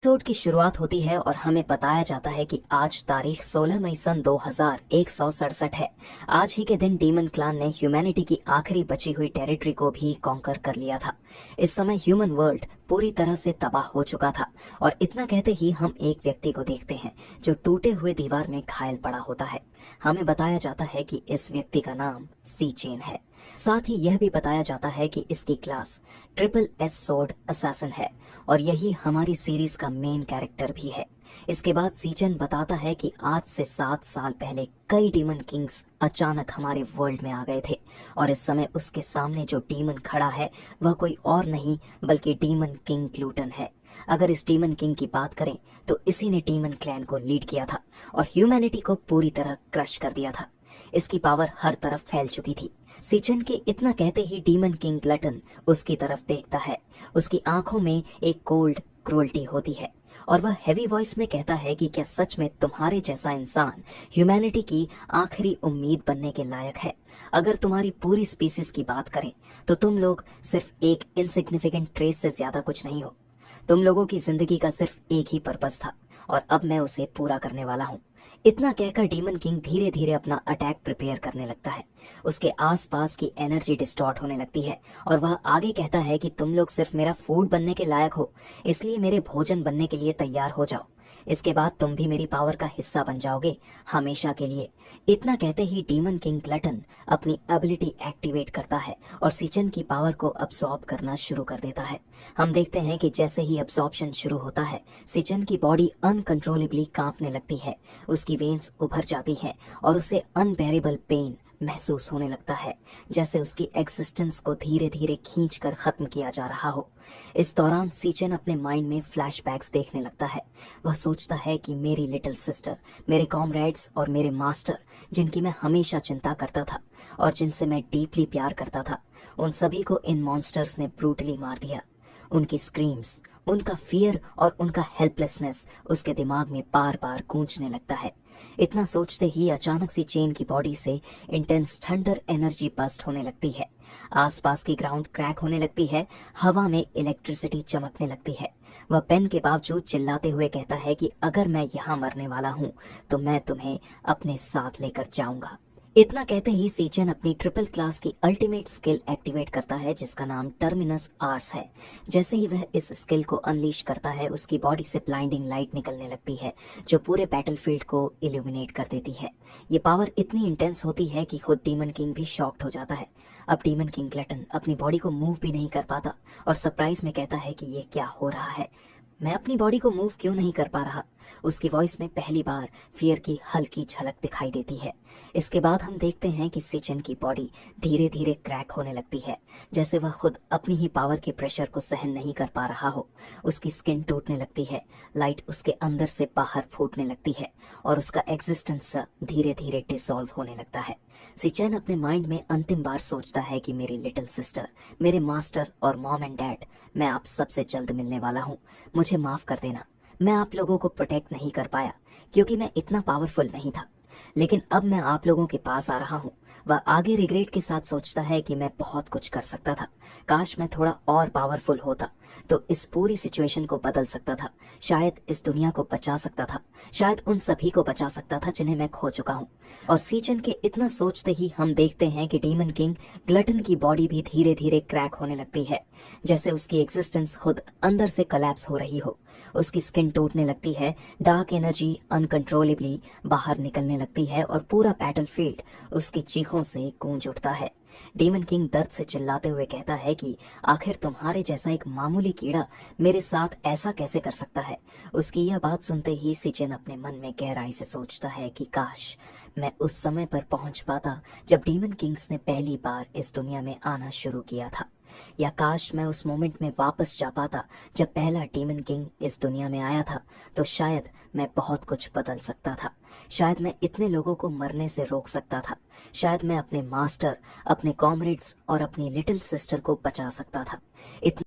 Episode की शुरुआत होती है और हमें बताया जाता है कि आज तारीख 16 मई सन 2167 है। आज ही के दिन डीमन क्लान ने ह्यूमैनिटी की आखिरी बची हुई टेरिटरी को भी कॉन्कर कर लिया था। इस समय ह्यूमन वर्ल्ड पूरी तरह से तबाह हो चुका था और इतना कहते ही हम एक व्यक्ति को देखते हैं जो टूटे हुए दीवार में घायल पड़ा होता है। हमें बताया जाता है कि इस व्यक्ति का नाम सी चेन है। साथ ही यह भी बताया जाता है कि इसकी class triple S sword assassin है और यही हमारी सीरीज का मेन कैरेक्टर भी है। इसके बाद सीचन बताता है कि आज से 7 साल पहले कई डीमन किंग्स अचानक हमारे वर्ल्ड में आ गए थे और इस समय उसके सामने जो डीमन खड़ा है वह कोई और नहीं बल्कि डीमन किंग ग्लूटन है। अगर इस डीमन किंग की बात करें तो इसी ने डीमन क्लैन को लीड किया था और ह्यूमैनिटी को पूरी तरह क्रश कर दिया था। इसकी पावर हर तरफ फैल चुकी थी। सीचन के इतना कहते ही डीमन किंग ग्लटन उसकी तरफ देखता है। उसकी आंखों में एक कोल्ड क्रूअल्टी होती है और वह हैवी वॉइस में कहता है कि क्या सच में तुम्हारे जैसा इंसान ह्यूमैनिटी की आखिरी उम्मीद बनने के लायक है। अगर तुम्हारी पूरी स्पीसीज की बात करें तो तुम लोग सिर्फ एक इनसिग्निफिकेंट ट्रेस से ज्यादा कुछ नहीं हो। तुम लोगों की जिंदगी का सिर्फ एक ही पर्पस था और अब मैं उसे पूरा करने वाला हूँ। इतना कहकर डीमन किंग धीरे धीरे अपना अटैक प्रिपेयर करने लगता है। उसके आसपास की एनर्जी डिस्टॉर्ट होने लगती है और वह आगे कहता है कि तुम लोग सिर्फ मेरा फूड बनने के लायक हो, इसलिए मेरे भोजन बनने के लिए तैयार हो जाओ। इसके बाद तुम भी मेरी पावर का हिस्सा बन जाओगे हमेशा के लिए। इतना कहते ही डीमन किंग ग्लटन अपनी एबिलिटी एक्टिवेट करता है और सीचन की पावर को अब्सॉर्ब करना शुरू कर देता है। हम देखते हैं कि जैसे ही अब्सॉर्प्शन शुरू होता है सीचन की बॉडी अनकंट्रोलेबली कांपने लगती है। उसकी वेन्स उभर जाती हैं और उसे अनबेरेबल पेन महसूस होने लगता है, जैसे उसकी एग्जिस्टेंस को धीरे धीरे खींचकर खत्म किया जा रहा हो। इस दौरान सीचन अपने माइंड में फ्लैशबैक्स देखने लगता है। वह सोचता है कि मेरी लिटिल सिस्टर, मेरे कॉमरेड्स और मेरे मास्टर, जिनकी मैं हमेशा चिंता करता था और जिनसे मैं डीपली प्यार करता था, उन सभी को इन मॉन्स्टर्स ने ब्रूटली मार दिया। उनकी स्क्रीम्स, उनका फियर और उनका हेल्पलेसनेस उसके दिमाग में बार बार गूंजने लगता है। इतना सोचते ही अचानक सी चेन की बॉडी से इंटेंस थंडर एनर्जी बस्ट होने लगती है। आसपास की ग्राउंड क्रैक होने लगती है, हवा में इलेक्ट्रिसिटी चमकने लगती है। वह पेन के बावजूद चिल्लाते हुए कहता है कि अगर मैं यहाँ मरने वाला हूँ तो मैं तुम्हें अपने साथ लेकर जाऊंगा। इतना कहते ही सीचन अपनी ट्रिपल क्लास की अल्टीमेट स्किल एक्टिवेट करता है जिसका नाम टर्मिनस आर्स है। जैसे ही वह इस स्किल को अनलीश करता है उसकी बॉडी से ब्लाइंडिंग लाइट निकलने लगती है जो पूरे बैटलफील्ड को इल्यूमिनेट कर देती है। ये पावर इतनी इंटेंस होती है कि खुद डीमन किंग भी शॉक्ड हो जाता है। अब डीमन किंग ग्लटन अपनी बॉडी को मूव भी नहीं कर पाता और सरप्राइज में कहता है कि ये क्या हो रहा है, मैं अपनी बॉडी को मूव क्यों नहीं कर पा रहा। उसकी वॉइस में पहली बार फियर की हल्की झलक दिखाई देती है। इसके बाद हम देखते हैं कि सिचन की बॉडी धीरे धीरे क्रैक होने लगती है, जैसे वह खुद अपनी ही पावर के प्रेशर को सहन नहीं कर पा रहा हो। उसकी स्किन टूटने लगती है, लाइट उसके अंदर से बाहर फूटने लगती है और उसका एग्जिस्टेंस धीरे धीरे डिसॉल्व होने लगता है। सिचन अपने माइंड में अंतिम बार सोचता है कि मेरी लिटिल सिस्टर, मेरे मास्टर और मॉम एंड डैड, मैं आप सबसे जल्द मिलने वाला हूँ। मुझे माफ कर देना, मैं आप लोगों को प्रोटेक्ट नहीं कर पाया क्योंकि मैं इतना पावरफुल नहीं था, लेकिन अब मैं आप लोगों के पास आ रहा हूँ। वह आगे रिग्रेट के साथ सोचता है कि मैं बहुत कुछ कर सकता था, काश मैं थोड़ा और पावरफुल होता तो इस पूरी सिचुएशन को बदल सकता था, शायद इस दुनिया को बचा सकता था, शायद उन सभी को बचा सकता था जिन्हें मैं खो चुका हूँ। और सीचन के इतना सोचते ही हम देखते हैं कि डीमन किंग ग्लटन की बॉडी भी धीरे धीरे क्रैक होने लगती है, जैसे उसकी एग्जिस्टेंस खुद अंदर से कोलैप्स हो रही हो। उसकी स्किन टूटने लगती है, डार्क एनर्जी अनकंट्रोलेबली बाहर निकलने लगती है और पूरा बैटलफील्ड उसकी चीखों से गूंज उठता है। डीमन किंग दर्द से चिल्लाते हुए कहता है कि आखिर तुम्हारे जैसा एक मामूली कीड़ा मेरे साथ ऐसा कैसे कर सकता है। उसकी यह बात सुनते ही सिचन अपने मन में गहराई से सोचता है कि काश मैं उस समय पर पहुंच पाता जब डीमन किंग्स ने पहली बार इस दुनिया में आना शुरू किया था, या काश मैं उस मोमेंट में वापस जा पाता जब पहला डीमन किंग इस दुनिया में आया था, तो शायद मैं बहुत कुछ बदल सकता था। शायद मैं इतने लोगों को मरने से रोक सकता था, शायद मैं अपने मास्टर, अपने कॉमरेड्स और अपनी लिटिल सिस्टर को बचा सकता था। इतने